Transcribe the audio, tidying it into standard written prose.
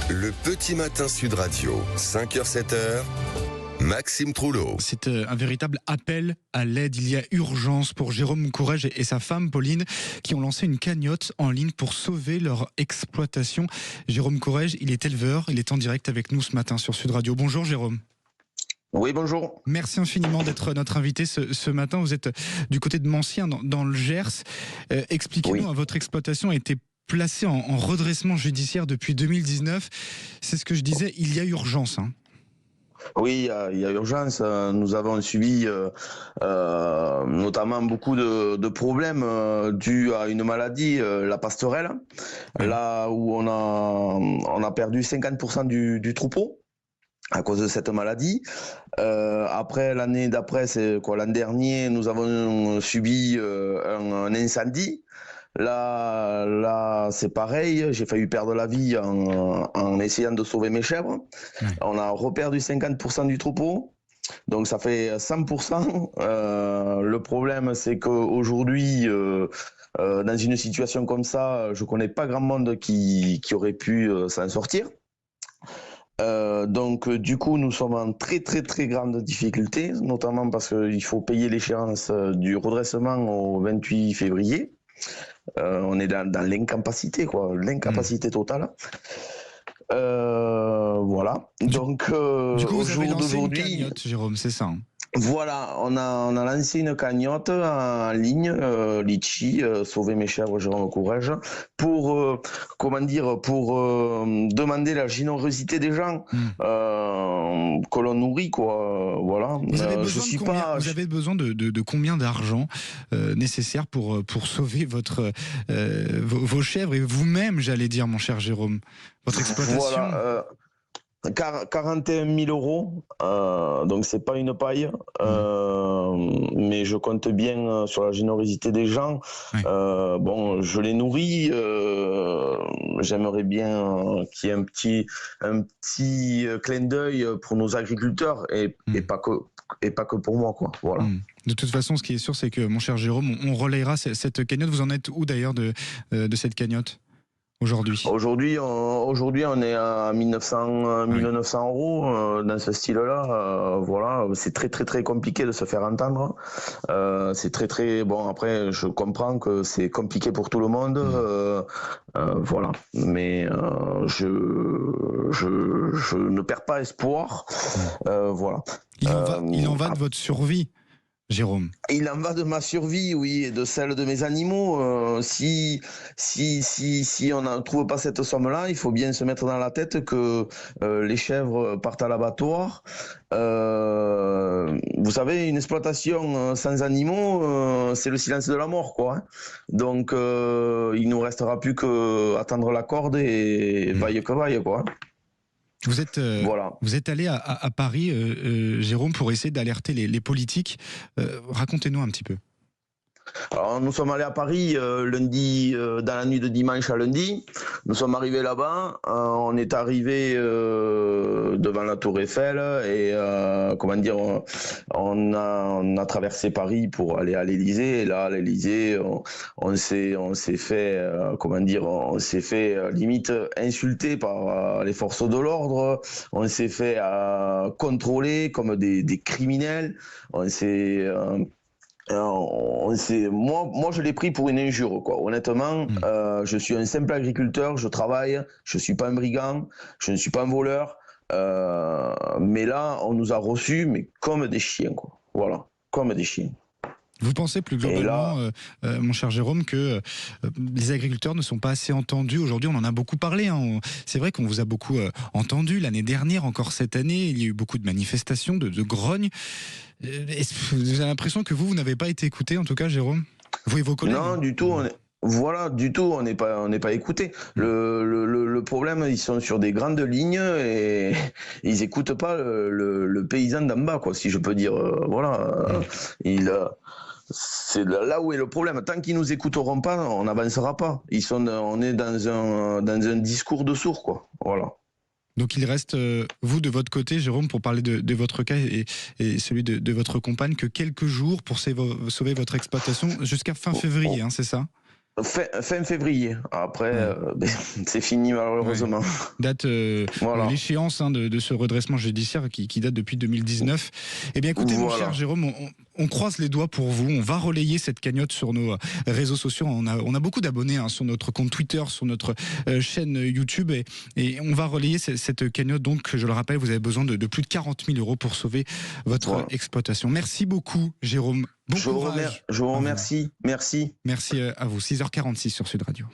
Le petit matin Sud Radio, 5h-7h, Maxime Trouleau. C'est un véritable appel à l'aide. Il y a urgence pour Jérôme Courrèges et sa femme Pauline qui ont lancé une cagnotte en ligne pour sauver leur exploitation. Jérôme Courrèges, il est éleveur, il est en direct avec nous ce matin sur Sud Radio. Bonjour Jérôme. Oui, bonjour. Merci infiniment d'être notre invité ce matin. Vous êtes du côté de Mancien, dans le Gers. Expliquez-nous, votre exploitation a été placée en redressement judiciaire depuis 2019. C'est ce que je disais, il y a urgence. Oui, il y a urgence. Nous avons subi notamment beaucoup de problèmes dus à une maladie, la pastorelle, là où on a perdu 50% du troupeau à cause de cette maladie. Après, l'année d'après, l'an dernier, nous avons subi un incendie. Là, c'est pareil. J'ai failli perdre la vie en essayant de sauver mes chèvres. On a reperdu 50% du troupeau. Donc, ça fait 100%. Le problème, c'est qu'aujourd'hui, dans une situation comme ça, je connais pas grand monde qui aurait pu s'en sortir. Donc du coup nous sommes en très grande difficulté, notamment parce qu'il faut payer l'échéance du redressement au 28 février. On est dans l'incapacité, l'incapacité totale. Voilà. Donc du coup, au vous avez jour lancé une d'aujourd'hui, cagnotte, Jérôme, c'est ça Voilà, on a lancé une cagnotte en ligne, Litchi, Sauver mes chèvres, Jérôme Courrèges, pour demander la générosité des gens que l'on nourrit, voilà. Vous avez besoin de combien d'argent nécessaire pour sauver vos chèvres et vous-même, j'allais dire, mon cher Jérôme, votre exploitation. Voilà. 41 000 euros, donc c'est pas une paille, mais je compte bien sur la générosité des gens. Bon, je les nourris, j'aimerais bien qu'il y ait un petit clin d'œil pour nos agriculteurs et pas que pour moi, Voilà. De toute façon, ce qui est sûr, c'est que, mon cher Jérôme, on relayera cette cagnotte. Vous en êtes où d'ailleurs de cette cagnotte aujourd'hui, on est à 1900 euros dans ce style-là. Voilà, c'est très compliqué de se faire entendre. C'est très bon. Après, je comprends que c'est compliqué pour tout le monde. Voilà, mais je ne perds pas espoir. Voilà. Il en va de votre survie, Jérôme. Il en va de ma survie, oui, et de celle de mes animaux. Si on ne trouve pas cette somme-là, il faut bien se mettre dans la tête que les chèvres partent à l'abattoir. Vous savez, une exploitation sans animaux, c'est le silence de la mort, Donc, il nous restera plus qu'à tendre la corde et vaille que vaille, Vous êtes allé à Paris, Jérôme, pour essayer d'alerter les politiques. Racontez-nous un petit peu. Alors, nous sommes allés à Paris lundi, dans la nuit de dimanche à lundi. Nous sommes arrivés là-bas. On est arrivé devant la Tour Eiffel et on a traversé Paris pour aller à l'Élysée. Et là, à l'Élysée, on s'est fait limite insulter par les forces de l'ordre. On s'est fait contrôler comme des criminels. Moi, je l'ai pris pour une injure, Honnêtement, je suis un simple agriculteur, je travaille, je suis pas un brigand, je ne suis pas un voleur, mais là, on nous a reçus, mais comme des chiens, Voilà, comme des chiens. Vous pensez plus globalement, mon cher Jérôme, que les agriculteurs ne sont pas assez entendus? Aujourd'hui, on en a beaucoup parlé. C'est vrai qu'on vous a beaucoup entendu l'année dernière, encore cette année. Il y a eu beaucoup de manifestations, de grognes. Vous avez l'impression que vous n'avez pas été écouté, en tout cas, Jérôme? Vous et vos collègues? Non, du tout. On n'est pas écouté. Le problème, ils sont sur des grandes lignes et ils écoutent pas le paysan d'en bas, si je peux dire. C'est là où est le problème. Tant qu'ils nous écouteront pas, on n'avancera pas. On est dans un discours de sourds, Voilà. Donc il reste, vous de votre côté, Jérôme, pour parler de votre cas et celui de votre compagne, que quelques jours pour sauver votre exploitation jusqu'à fin février, c'est ça? Fin février. Après, c'est fini malheureusement. Ouais. Date l'échéance de ce redressement judiciaire qui date depuis 2019. Eh bien écoutez, mon cher Jérôme, on croise les doigts pour vous. On va relayer cette cagnotte sur nos réseaux sociaux. On a beaucoup d'abonnés sur notre compte Twitter, sur notre chaîne YouTube. Et on va relayer cette cagnotte. Donc, je le rappelle, vous avez besoin de plus de 40 000 € pour sauver votre exploitation. Merci beaucoup, Jérôme. Bon courage. Je vous remercie. Merci. Merci à vous. 6h46 sur Sud Radio.